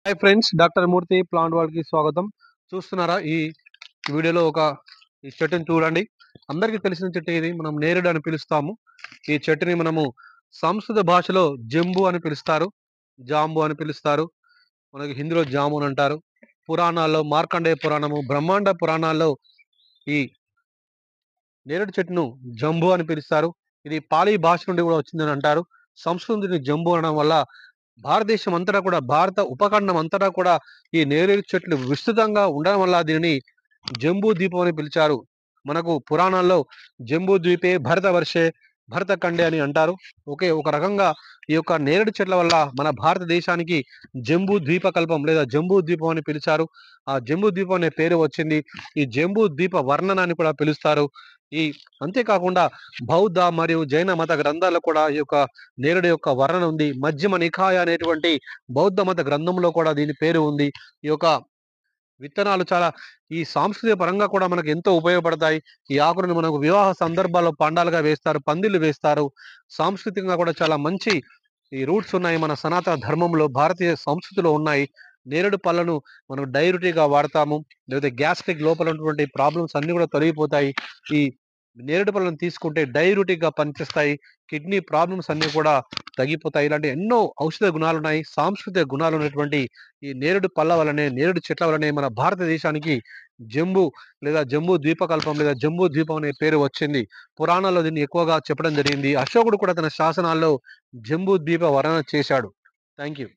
Hi friends, doctor మూర్తి plant world కి స్వాగతం. చూస్తున్నారా ఈ వీడియోలో ఈ చెట్టుని చూడండి. అందరికీ తెలిసిన చెట్టు ఇది. మనం నేరేడు అని పిలుస్తాము. ఈ చెట్టుని మనము సంస్కృత భాషలో జంబు అని పిలుస్తారు, జాంబు అని పిలుస్తారు. మనకి హిందీలో జాము అని అంటారు. పురాణాల్లో మార్కండేయ పురాణము, బ్రహ్మాండ పురాణాల్లో ఈ నేరేడు చెట్టును జంబు అని పిలుస్తారు. ఇది పాలీ భాష నుండి కూడా వచ్చిందని అంటారు. సంస్కృతిని జంబు అనడం వల్ల భారతదేశం అంతటా కూడా, భారత ఉపఖండం అంతటా కూడా ఈ నేరేడు చెట్లు విస్తృతంగా ఉండడం వల్ల దీనిని జంబూ ద్వీపం అని పిలిచారు. మనకు పురాణాల్లో జంబూ ద్వీపే భరత వర్షే, భరత ఖండే అని అంటారు. ఒక రకంగా ఈ యొక్క నేరేడు చెట్ల వల్ల మన భారతదేశానికి జంబూ ద్వీపకల్పం లేదా జంబూ ద్వీపం అని పిలిచారు. ఆ జంబూ ద్వీపం అనే పేరు వచ్చింది. ఈ జంబూ ద్వీప వర్ణన అని కూడా పిలుస్తారు. ఈ అంతేకాకుండా బౌద్ధ మరియు జైన మత గ్రంథాల్లో కూడా ఈ యొక్క నేరేడు యొక్క వర్ణన ఉంది. మధ్యమ నికాయ అనేటువంటి బౌద్ధ మత గ్రంథంలో కూడా దీని పేరు ఉంది. ఈ యొక్క విత్తనాలు చాలా ఈ సాంస్కృతిక పరంగా కూడా మనకు ఎంతో ఉపయోగపడతాయి. ఈ ఆకులను మనకు వివాహ సందర్భాల్లో పండాలుగా వేస్తారు, పందిళ్లు వేస్తారు. సాంస్కృతికంగా కూడా చాలా మంచి ఈ రూట్స్ ఉన్నాయి. మన సనాతన ధర్మంలో, భారతీయ సంస్కృతిలో ఉన్నాయి. నేరేడు పళ్ళను మనం డైరెక్ట్గా వాడతాము. లేకపోతే గ్యాస్ట్రిక్ లోపల ఉన్నటువంటి ప్రాబ్లమ్స్ అన్ని కూడా తొలగిపోతాయి. ఈ నేరేడు పళ్ళను తీసుకుంటే డైయూరిటిక్‌గా పనిచేస్తాయి. కిడ్నీ ప్రాబ్లమ్స్ అన్నీ కూడా తగ్గిపోతాయి. ఇలాంటి ఎన్నో ఔషధ గుణాలున్నాయి. సాంస్కృతిక గుణాలు ఉన్నటువంటి ఈ నేరేడు పళ్ళ వల్లనే, నేరేడు చెట్ల వల్లనే మన భారతదేశానికి జంబూ లేదా జంబూ ద్వీపకల్పం లేదా జంబూ ద్వీపం అనే పేరు వచ్చింది. పురాణాల్లో దీన్ని ఎక్కువగా చెప్పడం జరిగింది. అశోకుడు కూడా తన శాసనాల్లో జంబూ ద్వీప వర్ణన చేశాడు. Thank you.